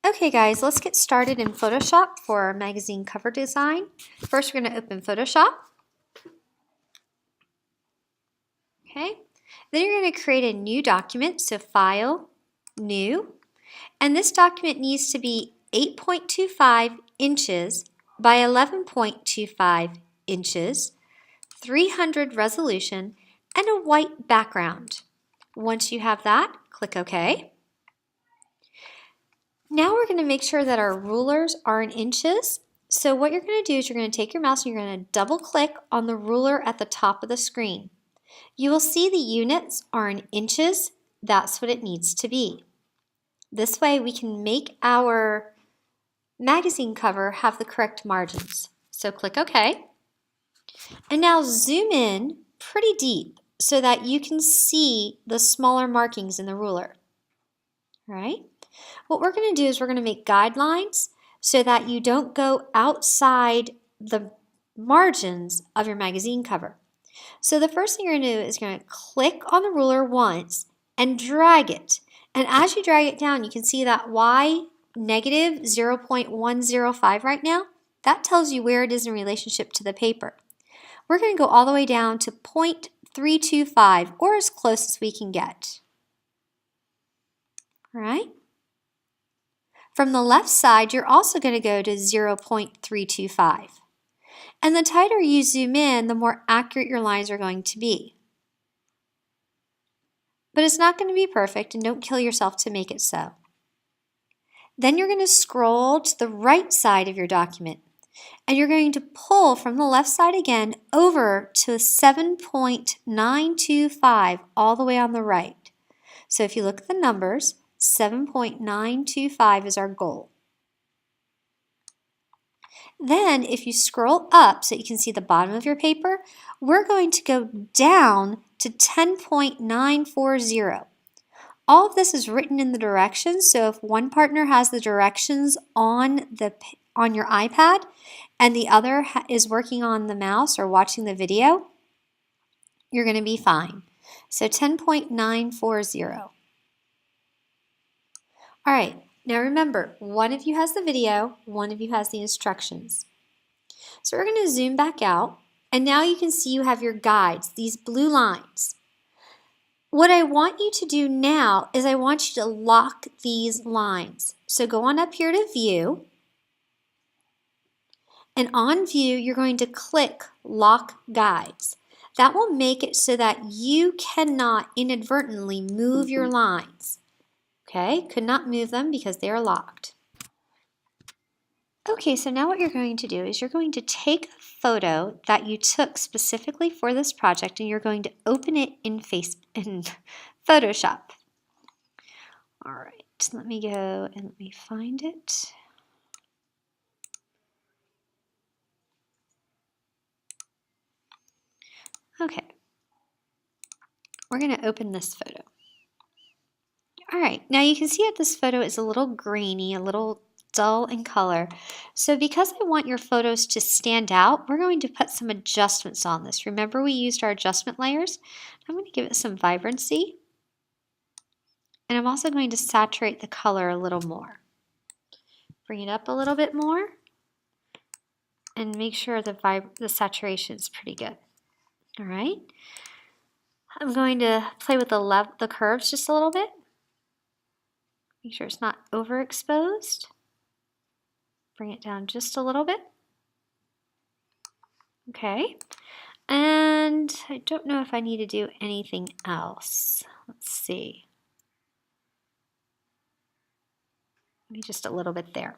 Okay guys, let's get started in Photoshop for our magazine cover design. First we're going to open Photoshop. Okay, then you're going to create a new document, so File, New, and this document needs to be 8.25 inches by 11.25 inches, 300 resolution, and a white background. Once you have that, click OK. Now we're going to make sure that our rulers are in inches. So what you're going to do is you're going to take your mouse and you're going to double click on the ruler at the top of the screen. You will see the units are in inches. That's what it needs to be. This way we can make our magazine cover have the correct margins. So click OK. And now zoom in pretty deep so that you can see the smaller markings in the ruler. All right? What we're going to do is we're going to make guidelines so that you don't go outside the margins of your magazine cover. So the first thing you're going to do is you're going to click on the ruler once and drag it. And as you drag it down, you can see that Y negative 0.105 right now. That tells you where it is in relationship to the paper. We're going to go all the way down to 0.325 or as close as we can get. All right? From the left side, you're also going to go to 0.325. And the tighter you zoom in, the more accurate your lines are going to be. But it's not going to be perfect, and don't kill yourself to make it so. Then you're going to scroll to the right side of your document, and you're going to pull from the left side again over to 7.925 all the way on the right. So if you look at the numbers, 7.925 is our goal. Then if you scroll up so you can see the bottom of your paper, we're going to go down to 10.940. All of this is written in the directions, so if one partner has the directions on your iPad and the other is working on the mouse or watching the video, you're going to be fine. So 10.940. All right, now remember, one of you has the video, one of you has the instructions. So we're going to zoom back out, and now you can see you have your guides, these blue lines. What I want you to do now is I want you to lock these lines. So go on up here to View, and on View, you're going to click Lock Guides. That will make it so that you cannot inadvertently move your lines. Okay, could not move them because they are locked. Okay, so now what you're going to do is you're going to take a photo that you took specifically for this project and you're going to open it in Photoshop. All right, let me go and let me find it. Okay, we're going to open this photo. All right, now you can see that this photo is a little grainy, a little dull in color. So because I want your photos to stand out, we're going to put some adjustments on this. Remember we used our adjustment layers? I'm going to give it some vibrancy. And I'm also going to saturate the color a little more. Bring it up a little bit more. And make sure the saturation is pretty good. All right. I'm going to play with the curves just a little bit. Make sure it's not overexposed. Bring it down just a little bit. Okay. And I don't know if I need to do anything else. Let's see. Maybe just a little bit there.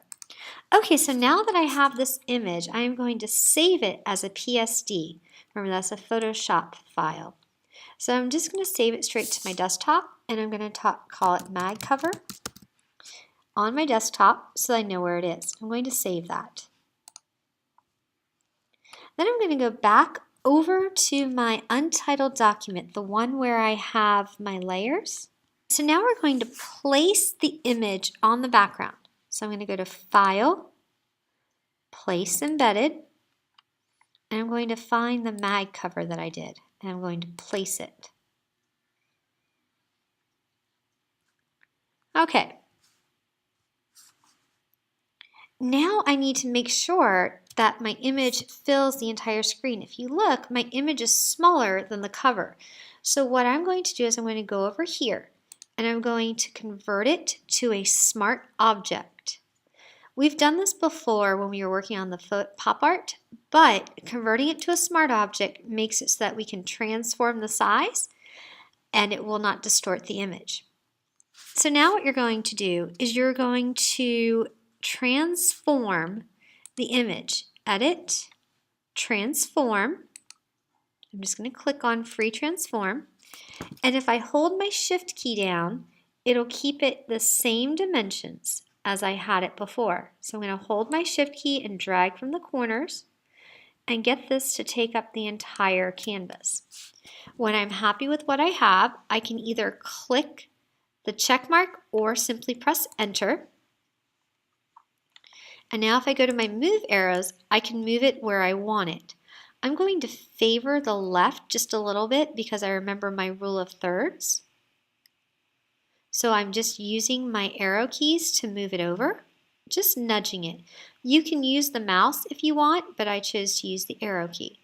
Okay, so now that I have this image, I am going to save it as a PSD. Remember, that's a Photoshop file. So I'm just going to save it straight to my desktop, and I'm going to call it Mag Cover on my desktop so I know where it is. I'm going to save that. Then I'm going to go back over to my untitled document, the one where I have my layers. So now we're going to place the image on the background. So I'm going to go to File, Place Embedded, and I'm going to find the mag cover that I did, and I'm going to place it. Okay. Now I need to make sure that my image fills the entire screen. If you look, my image is smaller than the cover. So what I'm going to do is I'm going to go over here and I'm going to convert it to a smart object. We've done this before when we were working on the pop art, but converting it to a smart object makes it so that we can transform the size and it will not distort the image. So now what you're going to do is you're going to transform the image. Edit, transform. I'm just going to click on free transform. And if I hold my shift key down, it'll keep it the same dimensions as I had it before. So I'm going to hold my shift key and drag from the corners and get this to take up the entire canvas. When I'm happy with what I have, I can either click the check mark or simply press enter. And now if I go to my move arrows, I can move it where I want it. I'm going to favor the left just a little bit because I remember my rule of thirds. So I'm just using my arrow keys to move it over, just nudging it. You can use the mouse if you want, but I chose to use the arrow key.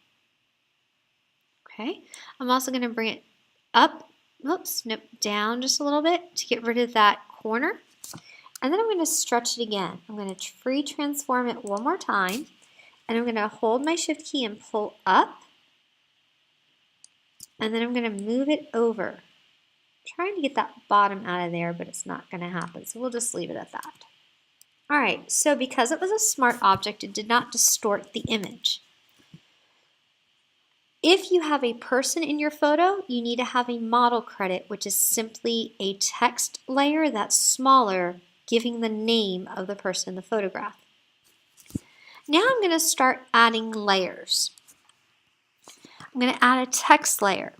Okay, I'm also going to bring it up, oops, nope, down just a little bit to get rid of that corner. And then I'm going to stretch it again. I'm going to free transform it one more time. And I'm going to hold my shift key and pull up. And then I'm going to move it over. I'm trying to get that bottom out of there, but it's not going to happen. So we'll just leave it at that. All right, so because it was a smart object, it did not distort the image. If you have a person in your photo, you need to have a model credit, which is simply a text layer that's smaller, giving the name of the person in the photograph. Now I'm going to start adding layers. I'm going to add a text layer.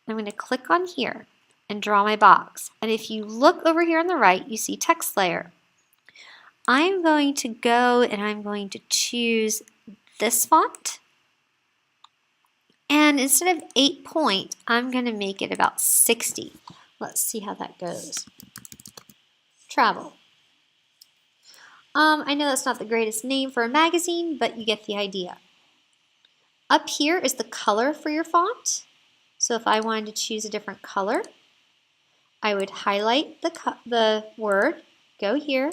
I'm going to click on here and draw my box. And if you look over here on the right, you see text layer. I'm going to go and I'm going to choose this font. And instead of 8 point, I'm going to make it about 60. Let's see how that goes. Travel. I know that's not the greatest name for a magazine, but you get the idea. Up here is the color for your font. So if I wanted to choose a different color, I would highlight the word, go here,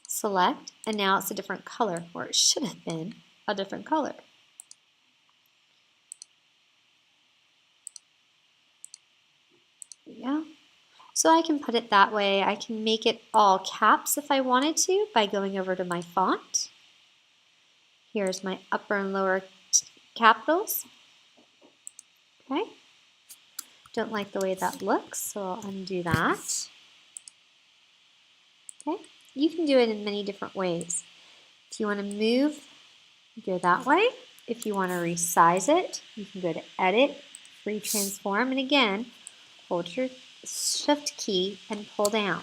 select, and now it's a different color, or it should have been a different color. There you go. So I can put it that way. I can make it all caps if I wanted to by going over to my font. Here's my upper and lower capitals. Okay. Don't like the way that looks, so I'll undo that. Okay. You can do it in many different ways. If you want to move, go that way. If you want to resize it, you can go to Edit, Free Transform, and again, hold your Shift key and pull down.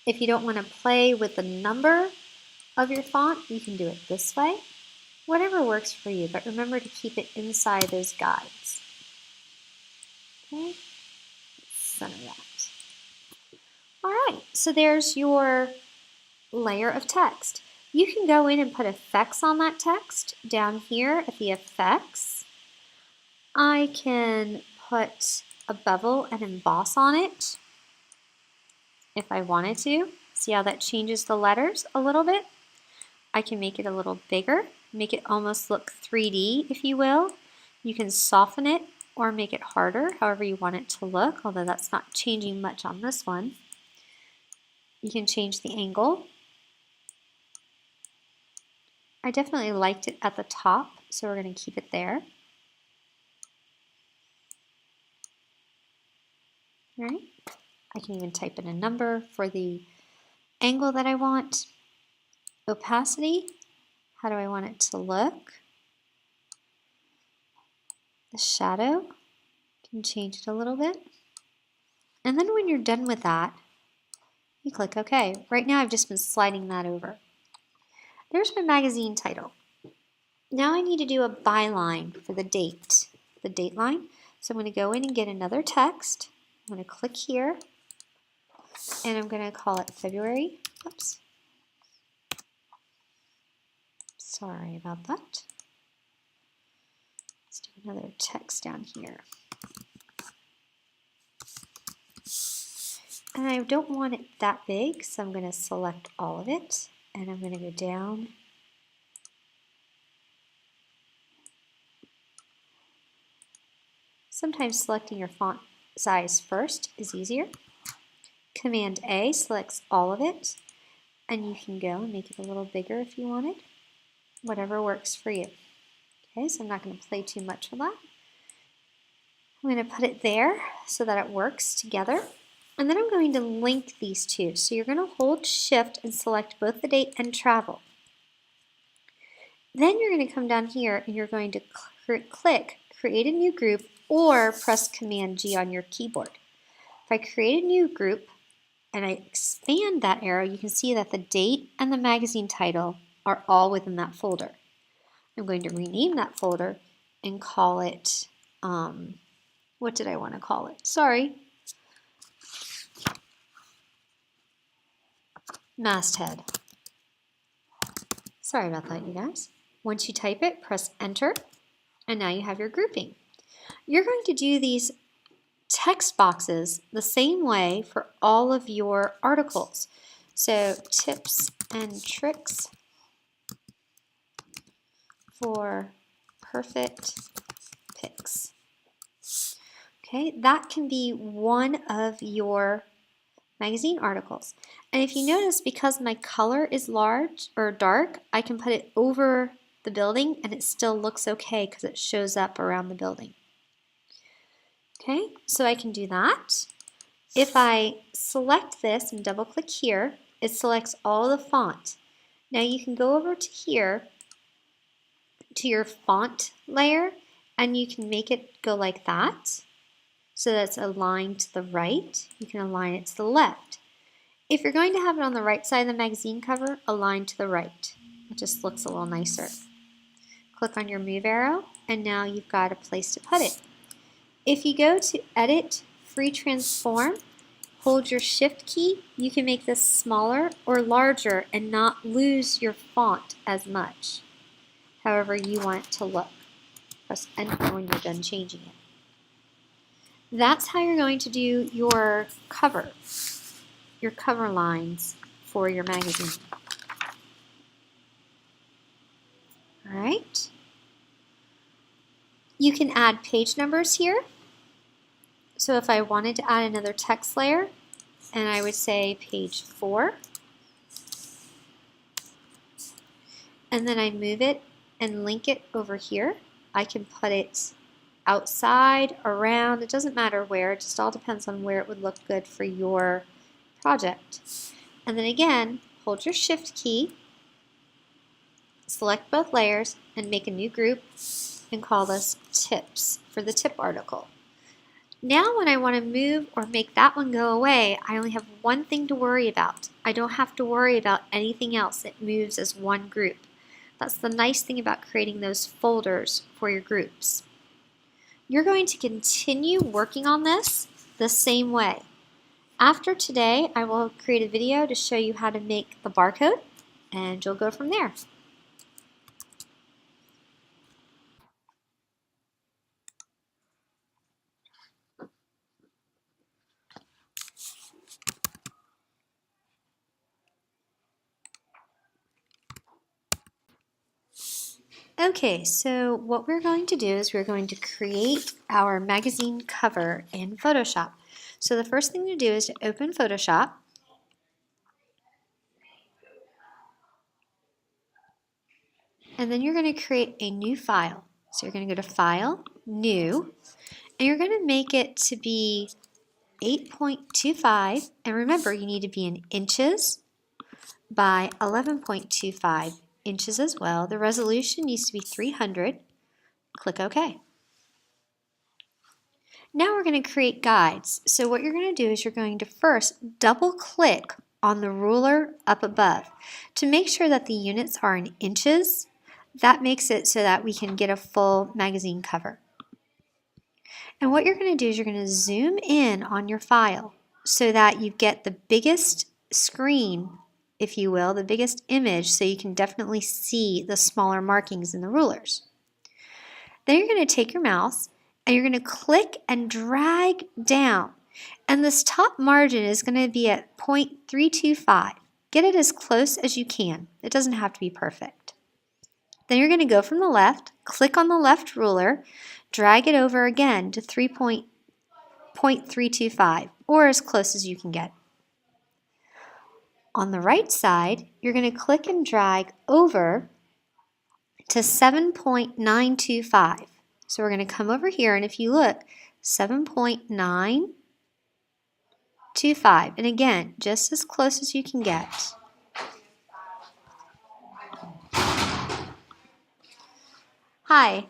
If you don't want to play with the number of your font, you can do it this way. Whatever works for you, but remember to keep it inside those guides. Okay, center that. All right, so there's your layer of text. You can go in and put effects on that text. Down here at the effects, I can put a bevel and emboss on it if I wanted to. See how that changes the letters a little bit? I can make it a little bigger, make it almost look 3D, if you will. You can soften it or make it harder, however you want it to look, although that's not changing much on this one. You can change the angle. I definitely liked it at the top, so we're going to keep it there. All right. I can even type in a number for the angle that I want. Opacity, how do I want it to look? The shadow, can change it a little bit. And then when you're done with that, you click OK. Right now I've just been sliding that over. There's my magazine title. Now I need to do a byline for the date line. So I'm going to go in and get another text. I'm going to click here, and I'm going to call it February. Oops. Sorry about that. Let's do another text down here. And I don't want it that big, so I'm going to select all of it, and I'm going to go down. Sometimes selecting your font size first is easier. Command A selects all of it, and you can go and make it a little bigger if you wanted, whatever works for you. Okay, so I'm not going to play too much with that. I'm going to put it there so that it works together. And then I'm going to link these two. So you're going to hold Shift and select both the date and travel. Then you're going to come down here and you're going to click Create a New Group or press Command G on your keyboard. If I create a new group and I expand that arrow, you can see that the date and the magazine title are all within that folder. I'm going to rename that folder and call it, what did I want to call it? Sorry. Masthead. Sorry about that, you guys. Once you type it, press Enter, and now you have your grouping. You're going to do these text boxes the same way for all of your articles. So, tips and tricks for perfect pics. Okay, that can be one of your magazine articles. And if you notice, because my color is large or dark, I can put it over the building and it still looks okay because it shows up around the building. Okay, so I can do that. If I select this and double click here, it selects all the font. Now you can go over to here to your font layer and you can make it go like that so that it's aligned to the right. You can align it to the left. If you're going to have it on the right side of the magazine cover, align to the right. It just looks a little nicer. Click on your move arrow and now you've got a place to put it. If you go to Edit, Free Transform, hold your Shift key, you can make this smaller or larger and not lose your font as much. However you want it to look. Press Enter when you're done changing it. That's how you're going to do your cover lines for your magazine. All right. You can add page numbers here. So if I wanted to add another text layer, and I would say page 4, and then I move it and link it over here. I can put it outside, around, it doesn't matter where, it just all depends on where it would look good for your project. And then again, hold your Shift key, select both layers, and make a new group and call this Tips for the tip article. Now when I want to move or make that one go away, I only have one thing to worry about. I don't have to worry about anything else. It moves as one group. That's the nice thing about creating those folders for your groups. You're going to continue working on this the same way. After today, I will create a video to show you how to make the barcode, and you'll go from there. Okay, so what we're going to do is we're going to create our magazine cover in Photoshop. So the first thing to do is to open Photoshop. And then you're going to create a new file. So you're going to go to File, New, and you're going to make it to be 8.25. And remember, you need to be in inches by 11.25 inches as well. The resolution needs to be 300. Click OK. Now we're going to create guides. So what you're going to do is you're going to first double click on the ruler up above to make sure that the units are in inches. That makes it so that we can get a full magazine cover. And what you're going to do is you're going to zoom in on your file so that you get the biggest screen if you will, the biggest image, so you can definitely see the smaller markings in the rulers. Then you're going to take your mouse and you're going to click and drag down. And this top margin is going to be at 0.325. Get it as close as you can. It doesn't have to be perfect. Then you're going to go from the left, click on the left ruler, drag it over again to 0.325, or as close as you can get. On the right side, you're going to click and drag over to 7.925. So we're going to come over here, and if you look, 7.925. And again, just as close as you can get. Hi,